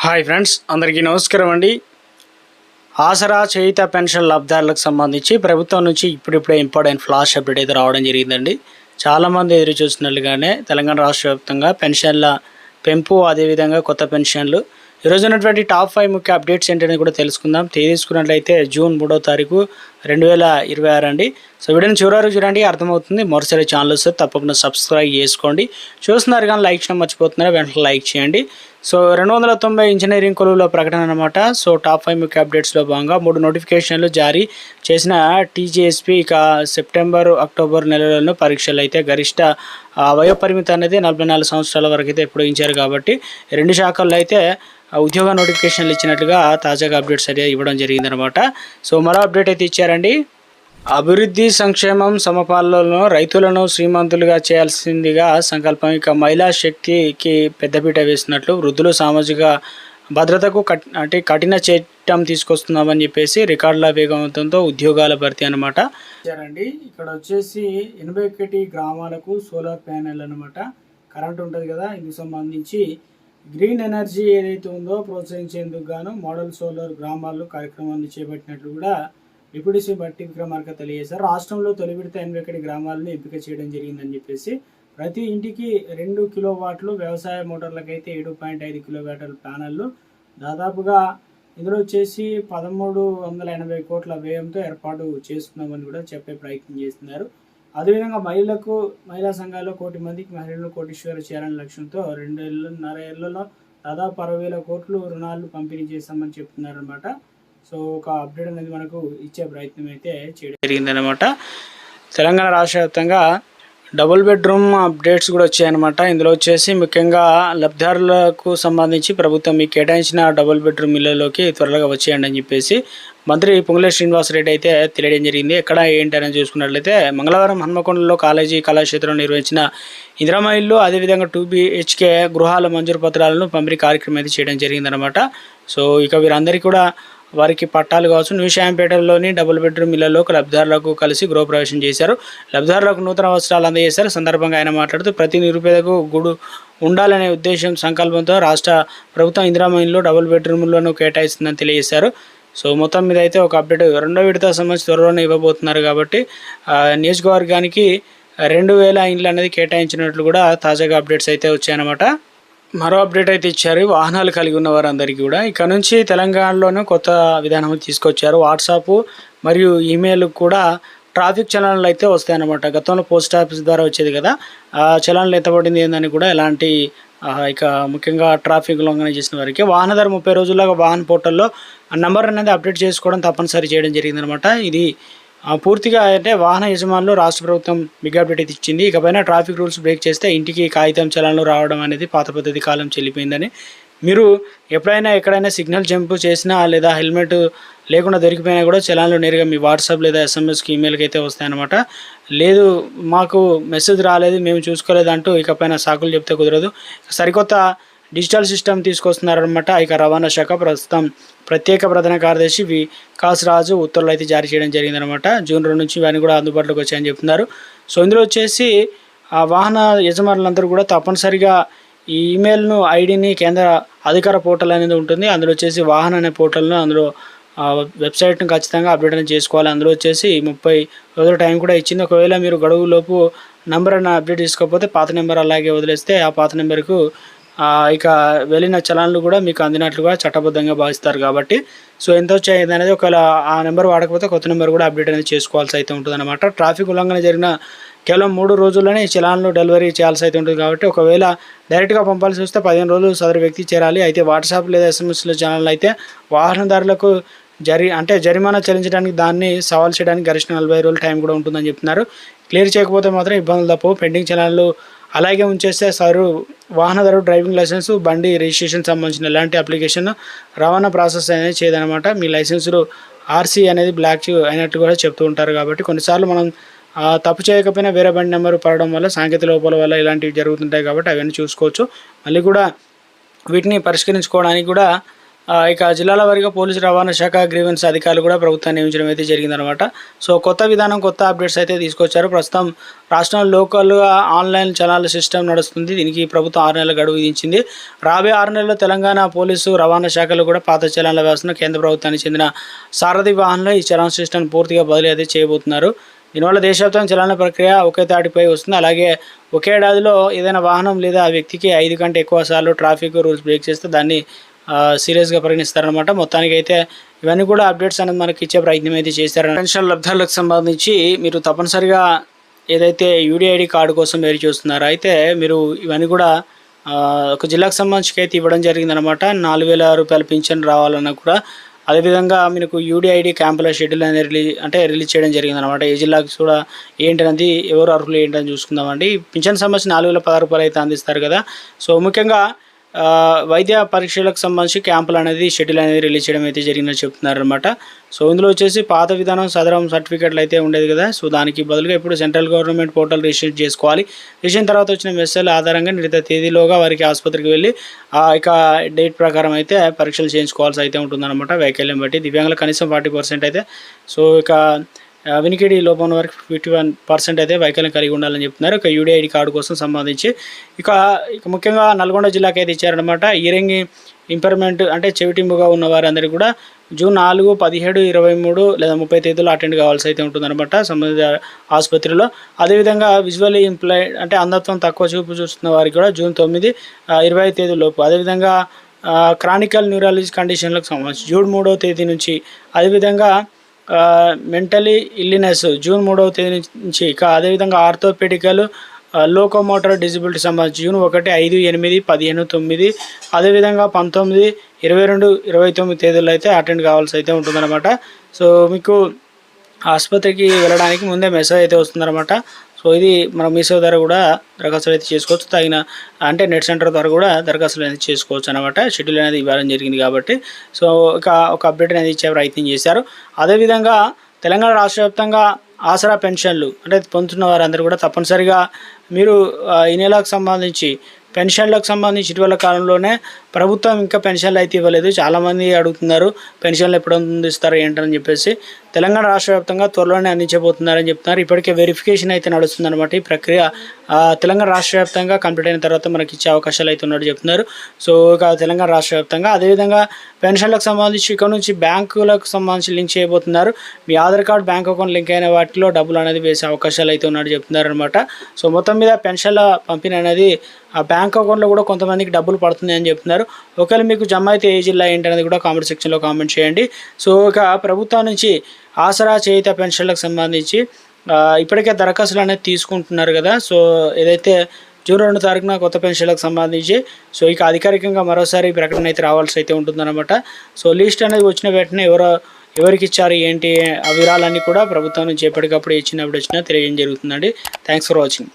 Hi friends, అందరికీ నమస్కారం అండి. ఆసరా చేయుత పెన్షన్ లబ్ధిదారులకు సంబంధించి ప్రభుత్వం నుంచి ఇప్పుడిప్పుడే ఇంపార్టెంట్ ఫ్లాష్ అప్డేట్ అయితే రావడం జరిగిందండి. చాలామంది ఎదురు చూసినట్లుగానే తెలంగాణ రాష్ట్ర వ్యాప్తంగా పెన్షన్ల పెంపు, అదేవిధంగా కొత్త పెన్షన్లు ఈరోజు ఉన్నటువంటి టాప్ 5 ముఖ్య అప్డేట్స్ ఏంటనేది కూడా తెలుసుకుందాం. తీసుకున్నట్లయితే జూన్ 3వ తారీఖు 2026 అండి. సో వీడియోని చివరి వరకు చూడండి, అర్థమవుతుంది. మరోసారి ఛానల్ వస్తే తప్పకుండా సబ్స్క్రైబ్ చేసుకోండి. చూస్తున్నారు కానీ లైక్ చేయడం మర్చిపోతున్నారు, వెంటనే లైక్ చేయండి. సో 290 ఇంజనీరింగ్ కొలువుల ప్రకటన అనమాట. సో టాప్ 5 ముఖ్య అప్డేట్స్లో భాగంగా 3 నోటిఫికేషన్లు జారీ చేసిన టీజీఎస్పీ ఇక సెప్టెంబర్, అక్టోబర్ నెలలలో పరీక్షలు అయితే గరిష్ట వయోపరిమితి అనేది 44 సంవత్సరాల వరకు అయితే పొడిగించారు. కాబట్టి 2 శాఖల్లో అయితే ఉద్యోగ నోటిఫికేషన్లు ఇచ్చినట్లుగా తాజాగా అప్డేట్స్ అయితే ఇవ్వడం జరిగిందనమాట. సో మరో అప్డేట్ అయితే ఇచ్చారండి. అభివృద్ధి, సంక్షేమం, సమపాలనలో రైతులను శ్రీమంతులుగా చేయాల్సిందిగా సంకల్పం. ఇక మహిళా శక్తికి పెద్దపీట వేసినట్లు, వృద్ధులు సామాజిక భద్రతకు కఠిన చట్టం తీసుకొస్తున్నామని చెప్పేసి రికార్డుల వేగవంతంతో ఉద్యోగాల భర్తీ అనమాట. ఇక్కడ వచ్చేసి 81 గ్రామాలకు సోలార్ ప్యానెల్ అనమాట. కరెంట్ ఉంటుంది కదా, ఇందుకు సంబంధించి గ్రీన్ ఎనర్జీ ఏదైతే ఉందో ప్రోత్సహించేందుకు గాను మోడల్ సోలార్ గ్రామాల్లో కార్యక్రమాన్ని చేపట్టినట్లు కూడా డిప్యూటీ సీఎం బట్టి విక్రమార్క తెలియజేశారు. రాష్ట్రంలో తొలి విడత 81 గ్రామాలను ఎంపిక చేయడం జరిగిందని చెప్పేసి ప్రతి ఇంటికి 2 కిలోవాట్లు, వ్యవసాయ మోటార్లకైతే 7.5 కిలోవాట్ల ప్యానెళ్ళు దాదాపుగా ఇందులో వచ్చేసి 1380 కోట్ల వ్యయంతో ఏర్పాటు చేస్తున్నామని కూడా చెప్పే ప్రయత్నం చేస్తున్నారు. అదేవిధంగా మహిళా సంఘాల్లో 1 కోటి మందికి మహిళలను కోటీశ్వర చేయాలనే లక్ష్యంతో 2.5 ఏళ్లలో దాదాపు 60,000 కోట్లు రుణాలు పంపిణీ చేస్తామని చెప్తున్నారనమాట. సో ఒక అప్డేట్ అనేది మనకు ఇచ్చే ప్రయత్నం అయితే చేయడం జరిగిందనమాట. తెలంగాణ రాష్ట్ర వ్యాప్తంగా డబుల్ బెడ్రూమ్ అప్డేట్స్ కూడా వచ్చాయన్నమాట. ఇందులో వచ్చేసి ముఖ్యంగా లబ్ధిదారులకు సంబంధించి ప్రభుత్వం మీకు కేటాయించిన డబుల్ బెడ్రూమ్ ఇళ్లలోకి త్వరగా వచ్చేయండి అని చెప్పేసి మంత్రి పొంగులేటి శ్రీనివాసరెడ్డి అయితే తెలియడం జరిగింది. ఎక్కడ ఏంటని చూసుకున్నట్లయితే మంగళవారం హన్మకొండలో కళాక్షేత్రంలో నిర్వహించిన ఇందిరమ్మ ఇల్లు, అదేవిధంగా 2 BHK గృహాల మంజూరు పత్రాలను పంపిణీ కార్యక్రమం అయితే చేయడం జరిగిందనమాట. సో ఇక వీరందరికీ కూడా వారికి పట్టాలు కావచ్చు. న్యూ శాంపేటలోని డబుల్ బెడ్రూమ్ ఇళ్లలోకి లబ్ధిదారులకు కలిసి గృహప్రవేశం చేశారు. లబ్ధిదారులకు నూతన వస్త్రాలు అందజేశారు. సందర్భంగా ఆయన మాట్లాడుతూ ప్రతి నిరుపేదకు గుడు ఉండాలనే ఉద్దేశం, సంకల్పంతో రాష్ట్ర ప్రభుత్వం ఇందిరమ్మ ఇల్లు డబుల్ బెడ్రూమ్లను కేటాయిస్తుందని తెలియజేశారు. సో మొత్తం మీద అయితే ఒక అప్డేట్ 2వ విడత సంబంధించి త్వరలోనే ఇవ్వబోతున్నారు. కాబట్టి నియోజకవర్గానికి 2000 ఇండ్లు అనేది కేటాయించినట్లు కూడా తాజాగా అప్డేట్స్ అయితే వచ్చాయన్నమాట. మరో అప్డేట్ అయితే ఇచ్చారు. వాహనాలు కలిగి ఉన్న వారందరికీ కూడా ఇక నుంచి తెలంగాణలోనూ కొత్త విధానం తీసుకొచ్చారు. వాట్సాప్ మరియు ఈమెయిల్ కూడా ట్రాఫిక్ చలనాలు అయితే వస్తాయన్నమాట. గతంలో పోస్ట్ ఆఫీస్ ద్వారా వచ్చేది కదా, ఆ చలనాలు ఎత్తబడింది ఏందని కూడా ఎలాంటి ఇక ముఖ్యంగా ట్రాఫిక్ ఉల్లంఘన చేసిన వారికి వాహనదారు 30 రోజుల్లో వాహన పోర్టల్లో నంబర్ అనేది అప్డేట్ చేసుకోవడం తప్పనిసరి చేయడం జరిగిందనమాట. ఇది పూర్తిగా అంటే వాహన యజమానులు రాష్ట్ర ప్రభుత్వం బిగ్ అప్డేట్ ఇచ్చింది. ఇకపైన ట్రాఫిక్ రూల్స్ బ్రేక్ చేస్తే ఇంటికి కాగితం చలనాలు రావడం అనేది పాత పద్ధతి కాలం చెల్లిపోయిందని, మీరు ఎప్పుడైనా ఎక్కడైనా సిగ్నల్ జంప్ చేసినా లేదా హెల్మెట్ లేకుండా దొరికిపోయినా కూడా చలనాలు నేరుగా మీ వాట్సాప్ లేదా ఎస్ఎంఎస్కి, ఈమెయిల్కి అయితే వస్తాయన్నమాట. లేదు మాకు మెసేజ్ రాలేదు, మేము చూసుకోలేదు అంటూ ఇకపైన సాకులు చెప్తే కుదరదు. సరికొత్త డిజిటల్ సిస్టమ్ తీసుకొస్తున్నారనమాట. ఇక రవాణా శాఖ ప్రస్తుతం ప్రత్యేక ప్రధాన కార్యదర్శి వికాస్ రాజు ఉత్తర్వులు అయితే జారీ చేయడం జరిగిందనమాట. జూన్ 2 నుంచి ఇవన్నీ కూడా అందుబాటులోకి వచ్చాయని చెప్తున్నారు. సో ఇందులో వచ్చేసి ఆ వాహన యజమానులందరూ కూడా తప్పనిసరిగా ఈ ఈమెయిల్ను ఐడిని కేంద్ర అధికార పోర్టల్ అనేది ఉంటుంది. అందులో వచ్చేసి వాహన అనే పోర్టల్ను అందులో వెబ్సైట్ను ఖచ్చితంగా అప్డేట్ అనేది చేసుకోవాలి. అందులో వచ్చేసి 30 రోజుల టైం కూడా ఇచ్చింది. ఒకవేళ మీరు గడువులోపు నెంబర్ అన్న అప్డేట్ చేసుకోకపోతే పాత నెంబర్ అలాగే వదిలేస్తే ఆ పాత నెంబర్కు ఇక వెళ్ళిన చలనాలు కూడా మీకు అందినట్లుగా చట్టబద్ధంగా భావిస్తారు. కాబట్టి సో ఎంత వచ్చాయి అనేది ఒకవేళ ఆ నెంబర్ వాడకపోతే కొత్త నెంబర్ కూడా అప్డేట్ అనేది చేసుకోవాల్సి అయితే ఉంటుంది అనమాట. ట్రాఫిక్ ఉల్లంఘన జరిగిన కేవలం 3 రోజుల్లోనే ఈ చలనాలను డెలివరీ చేయాల్సి అయితే ఉంటుంది. కాబట్టి ఒకవేళ డైరెక్ట్గా పంపాల్సి వస్తే 15 రోజులు సదరు వ్యక్తి చేరాలి. అయితే వాట్సాప్ లేదా ఎస్ఎంఎస్ల ఛానల్ అయితే వాహనదారులకు జరిమానా చెల్లించడానికి, దాన్ని సవాల్ చేయడానికి గరిష్ట 40 రోజుల టైం కూడా ఉంటుందని చెప్తున్నారు. క్లియర్ చేయకపోతే మాత్రం ఇబ్బందులు తప్పవు. పెండింగ్ చలనాలు అలాగే ఉంచేస్తే వాహనదారు డ్రైవింగ్ లైసెన్స్, బండి రిజిస్ట్రేషన్ సంబంధించిన ఎలాంటి అప్లికేషన్, రవాణా ప్రాసెస్ అనేది చేయదనమాట. మీ లైసెన్సులు ఆర్సీ అనేది బ్లాక్ అయినట్టు కూడా చెప్తూ ఉంటారు. కాబట్టి కొన్నిసార్లు మనం తప్పు చేయకపోయినా వేరే బండి నెంబర్ పడడం వల్ల, సాంకేతిక లోపాల వల్ల ఇలాంటివి జరుగుతుంటాయి. కాబట్టి అవన్నీ చూసుకోవచ్చు. మళ్ళీ కూడా వీటిని పరిష్కరించుకోవడానికి కూడా ఇక జిల్లాల వారీగా పోలీసు రవాణా శాఖ గ్రీవెన్స్ అధికారులు కూడా ప్రభుత్వాన్ని నియమించడం అయితే జరిగిందనమాట. సో కొత్త విధానం, కొత్త అప్డేట్స్ అయితే తీసుకొచ్చారు. ప్రస్తుతం రాష్ట్రంలో లోకల్గా ఆన్లైన్ చలాల సిస్టమ్ నడుస్తుంది. దీనికి ప్రభుత్వం 6 నెలల గడువు విధించింది. రాబోయే 6 నెలల్లో తెలంగాణ పోలీసు రవాణా శాఖలు కూడా పాత చలాన్ల వ్యవస్థను కేంద్ర ప్రభుత్వానికి చెందిన సారథి వాహనంలో ఈ చలాన్ సిస్టమ్ పూర్తిగా బదిలీ అయితే చేయబోతున్నారు. దీనివల్ల దేశవ్యాప్తంగా చలన ప్రక్రియ ఒకే తాటిపై వస్తుంది. అలాగే ఒకే ఏడాదిలో ఏదైనా వాహనం లేదా ఆ వ్యక్తికి 5 కంటే ఎక్కువ సార్లు ట్రాఫిక్ రూల్స్ బ్రేక్ చేస్తే దాన్ని సీరియస్గా పరిగణిస్తారనమాట. మొత్తానికి అయితే ఇవన్నీ కూడా అప్డేట్స్ అనేది మనకి ఇచ్చే ప్రయత్నం అయితే చేశారు. పెన్షన్ లబ్ధాలకు సంబంధించి మీరు తప్పనిసరిగా ఏదైతే యూడిఐడి కార్డు కోసం మీరు చూస్తున్నారో అయితే మీరు ఇవన్నీ కూడా ఒక జిల్లాకు సంబంధించి అయితే ఇవ్వడం జరిగిందనమాట. 4,000 రూపాయల పింఛన్ రావాలన్నా కూడా అదేవిధంగా మీకు యూడిఐడి క్యాంపుల షెడ్యూల్ అనేది రిలీజ్ చేయడం జరిగిందనమాట. ఏ జిల్లాకి కూడా ఏంటనేది ఎవరు అర్హులు ఏంటని చూసుకుందామండి. పింఛన్ సంబంధించి 4,016 రూపాయలు అయితే అందిస్తారు కదా. సో ముఖ్యంగా వైద్య పరీక్షలకు సంబంధించి క్యాంపులు అనేది షెడ్యూల్ అనేది రిలీజ్ చేయడం అయితే జరిగిందని చెప్తున్నారు అనమాట. సో ఇందులో వచ్చేసి పాత విధానం సదరం సర్టిఫికేట్లు అయితే ఉండేది కదా. సో దానికి బదులుగా ఇప్పుడు సెంట్రల్ గవర్నమెంట్ పోర్టల్ రిజిస్టర్ చేసుకోవాలి. రిజిస్టర్ తర్వాత వచ్చిన మెసేజ్ ఆధారంగా నిర్ణీత తేదీలోగా వారికి ఆసుపత్రికి వెళ్ళి ఇక డేట్ ప్రకారం అయితే పరీక్షలు చేయించుకోవాల్సి అయితే ఉంటుందన్నమాట. వైకల్యం బట్టి దివ్యాంగులు కనీసం 40% అయితే, సో ఇక వినికిడి లోపం వరకు 51% అయితే వైకల్యం కలిగి ఉండాలని చెప్తున్నారు. ఇక యూడిఐడి కార్డు కోసం సంబంధించి ఇక ముఖ్యంగా నల్గొండ జిల్లాకి అయితే ఇచ్చారనమాట. ఇయరింగ్ ఇంపర్మెంట్ అంటే చెవిటింపుగా ఉన్న వారందరికీ కూడా జూన్ 4, 17, 23 లేదా 30 తేదీలో అటెండ్ కావాల్సి అయితే ఉంటుందన్నమాట సంబంధిత ఆసుపత్రిలో. అదేవిధంగా విజువల్లీ ఇంప్లైడ్ అంటే అంధత్వం తక్కువ చూపు చూస్తున్న వారికి కూడా జూన్ 9, 25 తేదీలోపు. అదేవిధంగా క్రానికల్ న్యూరాలజీ కండిషన్లకు సంబంధించి జూన్ 3వ తేదీ నుంచి, అదేవిధంగా మెంటలీ ఇల్లినెస్ జూన్ 3వ తేదీ నుంచి, ఇక అదేవిధంగా ఆర్థోపెడికల్ లోకోమోటర్ డిజబిలిటీ సంబంధించి జూన్ 1, 5, 8, 15, 9, అదేవిధంగా 19, 22, 29 తేదీల్లో అయితే అటెండ్ కావాల్సి అయితే ఉంటుందన్నమాట. సో మీకు ఆసుపత్రికి వెళ్ళడానికి ముందే మెసేజ్ అయితే వస్తుందన్నమాట. సో ఇది మనం మీసేవ ద్వారా కూడా దరఖాస్తులు అయితే చేసుకోవచ్చు. తగిన అంటే నెట్ సెంటర్ ద్వారా కూడా దరఖాస్తులు అనేది చేసుకోవచ్చు అనమాట. షెడ్యూల్ అనేది ఇవ్వడం జరిగింది కాబట్టి. సో ఒక అప్డేట్ అనేది ఇచ్చే ప్రయత్నం చేశారు. అదేవిధంగా తెలంగాణ రాష్ట్ర వ్యాప్తంగా ఆసరా పెన్షన్లు అంటే పొందుతున్న వారందరూ కూడా తప్పనిసరిగా మీరు ఈ నెలకు సంబంధించి పెన్షన్లకు సంబంధించి ఇటీవల కాలంలోనే ప్రభుత్వం ఇంకా పెన్షన్లు అయితే ఇవ్వలేదు. చాలామంది అడుగుతున్నారు పెన్షన్లు ఎప్పుడు అందిస్తారు ఏంటని చెప్పేసి. తెలంగాణ రాష్ట్ర వ్యాప్తంగా త్వరలోనే అందించబోతున్నారని చెప్తున్నారు. ఇప్పటికే వెరిఫికేషన్ అయితే నడుస్తుందన్నమాట. ఈ ప్రక్రియ తెలంగాణ రాష్ట్ర వ్యాప్తంగా కంప్లీట్ అయిన తర్వాత మనకి ఇచ్చే అవకాశాలు అయితే ఉన్నట్టు చెప్తున్నారు. సో ఇక తెలంగాణ రాష్ట్ర వ్యాప్తంగా అదేవిధంగా పెన్షన్లకు సంబంధించి ఇక్కడ నుంచి బ్యాంకులకు సంబంధించి లింక్ చేయబోతున్నారు. మీ Aadhaar card bank account link అయిన వాటిలో డబ్బులు అనేది వేసే అవకాశాలు అయితే ఉన్నట్టు చెప్తున్నారు అనమాట. సో మొత్తం మీద పెన్షన్ల పంపిణీ అనేది ఆ బ్యాంక్ అకౌంట్లో కూడా కొంతమందికి డబ్బులు పడుతుంది అని చెప్తున్నారు. ఒకవేళ మీకు జమ అయితే ఏ జిల్లా ఏంటనేది కూడా కామెంట్ సెక్షన్లో కామెంట్ చేయండి. సో ఇక ప్రభుత్వం నుంచి ఆసరా చేయుత పెన్షన్లకు సంబంధించి ఇప్పటికే దరఖాస్తులు అనేది తీసుకుంటున్నారు కదా. సో ఏదైతే జూన్ 2 తారీఖున కొత్త పెన్షన్లకు సంబంధించి సో ఇక అధికారికంగా మరోసారి ప్రకటన అయితే రావాల్సి అయితే ఉంటుందన్నమాట. సో లిస్ట్ అనేది వచ్చిన వెంటనే ఎవరికి ఇచ్చారు ఏంటి ఆ వివరాలన్నీ కూడా ప్రభుత్వం నుంచి ఎప్పటికప్పుడు ఇచ్చినప్పుడు తెలియజేయడం జరుగుతుందండి. Thanks for watching.